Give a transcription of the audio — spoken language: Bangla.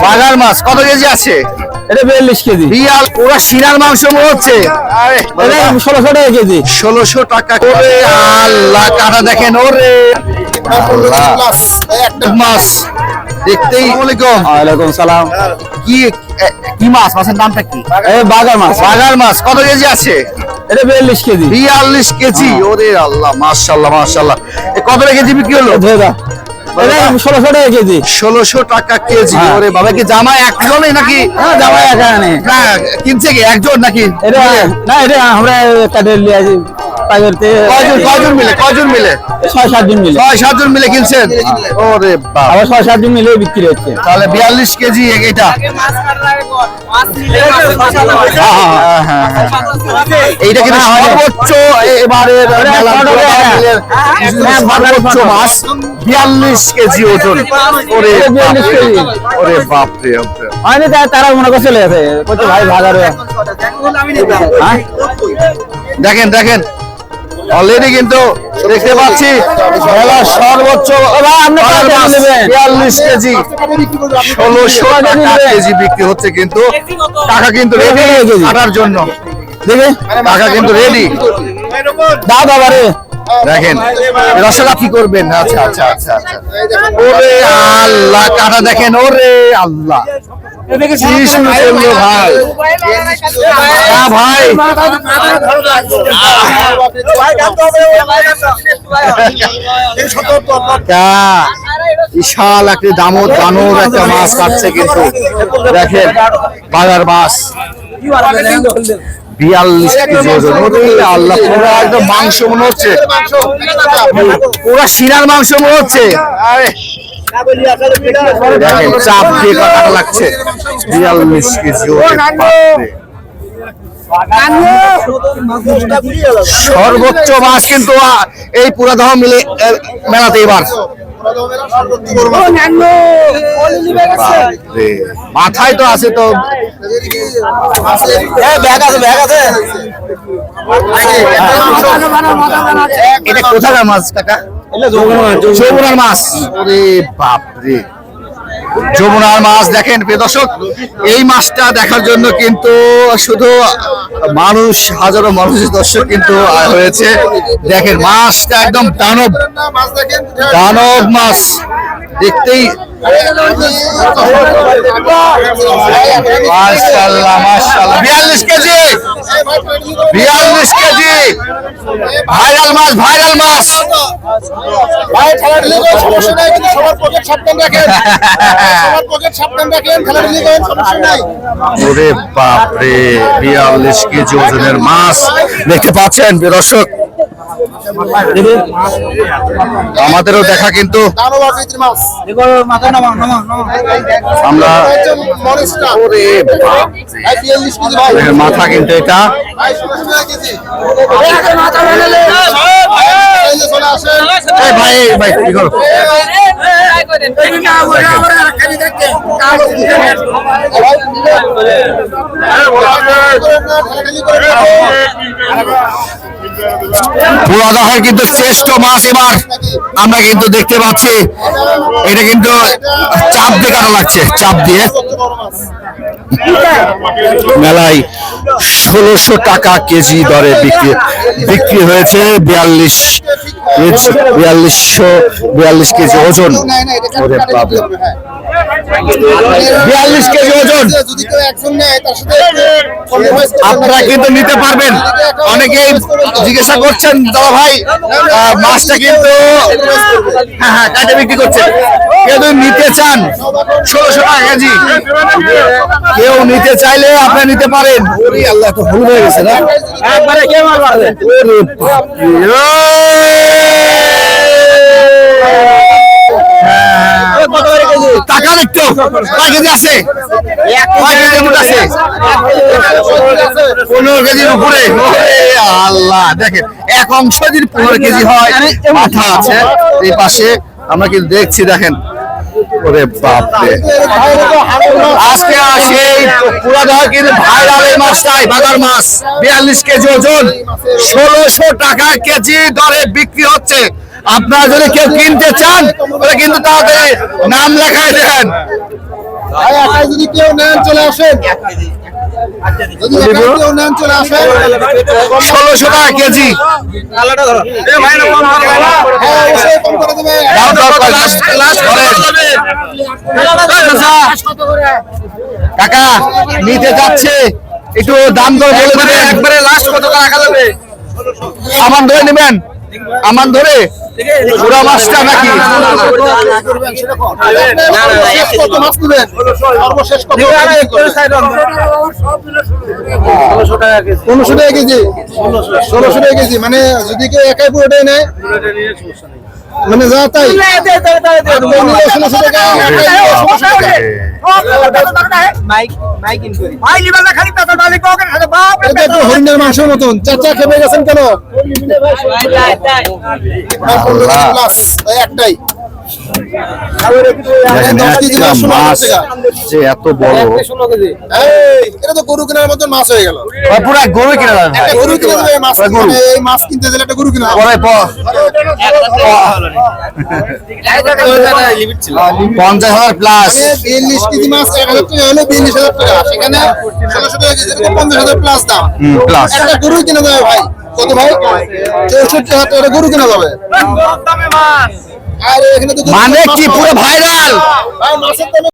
বাগার মাছ কত কেজি আছে? এটা 42 কেজি। রিয়াল পুরো শিরার মাংস মনে হচ্ছে। আরে 1600 টাকা কেজি। 1600 টাকা। ওরে আল্লাহ, কাটা দেখেন। ওরে মাছ দেখতেই। ওয়ালাইকুম সালাম। কি কি মাছ? মাছের নামটা কি? বাগার মাছ। বাগার মাছ কত কেজি আছে? এটা 42 কেজি। 42 কেজি। ওরে আল্লাহ, মাশাআল্লাহ মাশাআল্লাহ। কত কেজি বিক্রি হলো? 1600 টাকা কেজি। 1600 টাকা কেজি। ওরে বাবা, কি জামাই একজনই নাকি? জামাই একানে না, কিনছে কি একজন নাকি? এটা না, এটা আমরা কাটে নিয়ে আসি বাজার থেকে। কয়জন মিলে? 6-7 জন মিলে। 6-7 জন মিলে কিনছেন? ওরে বাবা, আবার 6-7 জন মিলে বিক্রি হচ্ছে। তাহলে 42 কেজি এটা। এইটা কিন্তু সর্বোচ্চ এবারের সর্বোচ্চ মাছ। 42 কেজি ওজন। ওরে ওরে বাপ রে। হয়নি, তারা মনে করে চলে গেছে ভাই ভাগার। দেখেন দেখেন, অলরেডি কিন্তু দেখতে পাচ্ছি মেলার সর্বোচ্চ 42 কেজি 1600 টাকা কেজি বিক্রি হচ্ছে। কিন্তু টাকা কিন্তু রেডি কাটার জন্য। দেখে টাকা কিন্তু রেডি। দাও বাবারে। দেখেন রসগোল্লা কি করবেন? আচ্ছা আচ্ছা আচ্ছা আচ্ছা। ওরে আল্লাহ, কাটা দেখেন। ওরে আল্লাহ, ভাই ভাই বিশাল একটি দামোদ দানব একটা মাছ কাটছে। কিন্তু দেখেন বাজার মাছ 42 কেজি ওজন। আল্লাহ, পুরো একদম মাংস মনে হচ্ছে, পুরো শিরার মাংস মনে হচ্ছে। দেখেন চাপ দিয়ে কাটা লাগছে। 42 কেজি সর্বোচ্চ মাছ কিন্তু এই পুরাদহ মিলে মেলাতে এবার। মাথায় তো আছে তো। এটা কোথাকার মাছ কাকা? যমুনার মাছ। ওরে বাপ রে, যমুনার মাছ। দেখেন প্রিয় দর্শক, এই মাছটা দেখার জন্য কিন্তু শুধু মানুষ, হাজারো মানুষ দর্শক কিন্তু হয়েছে। দেখেন মাছটা একদম দানব দানব মাছ দেখতেই। মাশাআল্লাহ মাশাআল্লাহ। 42 কেজি 42 কেজি ভাইরাল মাছ, ভাইরাল মাছ। ভাই খেলার লিগে সমস্যা নাই, কিন্তু সবার পকেট সাবধান রাখেন। সবার পকেট সাবধান রাখেন, খেলার লিগে সমস্যা নাই। ওরে বাপ রে, 42 কেজি ওজনের মাছ দেখতে পাচ্ছেন দর্শক। আমাদেরও দেখা কিন্তু আমরা মাথা কিন্তু এটা ভাই ভাই কি করো? পুরাদহের কিন্তু শ্রেষ্ঠ মাছ এবার আমরা কিন্তু দেখতে পাচ্ছি। এটা কিন্তু চাপ দিয়ে কাটা লাগছে, চাপ দিয়ে। মেলায় 1600 টাকা কেজি দরে বিক্রি হয়েছে। 42 কেজি ওজন। 42 কেজি ওজন আপনারা কিন্তু নিতে পারবেন। অনেকেই জিজ্ঞাসা করছেন দাদা ভাই মাছটা কিন্তু কাটে বিক্রি করছে, কেউ নিতে চান 1600 টাকা কেজি। কেউ নিতে চাইলে আপনারা নিতে পারেন। আল্লাহ, তো ভুল হয়ে গেছে না একবারে। কে মারবে? টাকা দেখতো কয় কেজি আছে? 15 কেজির উপরে। আল্লাহ, দেখেন এক অংশ যদি 15 কেজি হয়, মাথা আছে এই পাশে আমরা কিন্তু দেখছি। দেখেন ওরে বাপ রে, আজকে সেই পুরাদহ কিন্তু ভাইরাল এই মাছটাই, বাজার মাছ। 42 কেজি ওজন, 1600 টাকা কেজি দরে বিক্রি হচ্ছে। আপনারা যদি কেউ কিনতে চান তাহলে কিন্তু তাড়াতাড়ি নাম লেখায় দেন। ভাই একাই যদি কেউ নেন চলে আসেন, যদি একাই কেউ নেন চলে আসেন। 1600 টাকা কেজি। হ্যাঁ অবশ্যই কম করে দেবে। দাম দর করেন। কাকা নিতে যাচ্ছে, একটু দাম দর বলে দেবেন। একবারে লাস্ট কত টাকা রাখা যাবে? আমান ধরে নেবেন, আমান ধরে পুরা মাছটা নাকি? সর্বশেষ কত মাছ দিবেন? সর্বশেষ কত? 1500 টাকা কেজি। 1600 টাকা কেজি, মানে যদি কেউ একাই পুরোটাই নেয় মানে যা তাই 1600 টাকা, একাই নিলে 1600 টাকা। এটা তো হরিণের মাংসের মতন। চাচা খেপে গেছেন কেন? প্লাস একটাই। দেখেন, 10 কেজি একটা মাছ 1600 মাছ টাকা। যে এত বড়, এই, এটা তো গরু কেনার মতন মাছ হয়ে গেল। পুরা গরু কিনা যাবে ভাই। একটা গরু কিনে দেবে মাছ, পুরা গরু। মানে এই মাছ কিনতে গেলে একটা গরু কিনা হবে। পরে 50,000 প্লাস। 42 কেজি মাছ 1000 টাকা হলো 42,000 টাকা, সেখানে 1600 টাকা কেজি, এরকম 50,000 প্লাস দাম। প্লাস একটা গরু কিনা যাবে ভাই, কত ভাই? 64,000 টাকা গরু কিনা যাবে। আর এখানে তো মানে কি পুরো ভাইরাল। ভাই মাছের দামে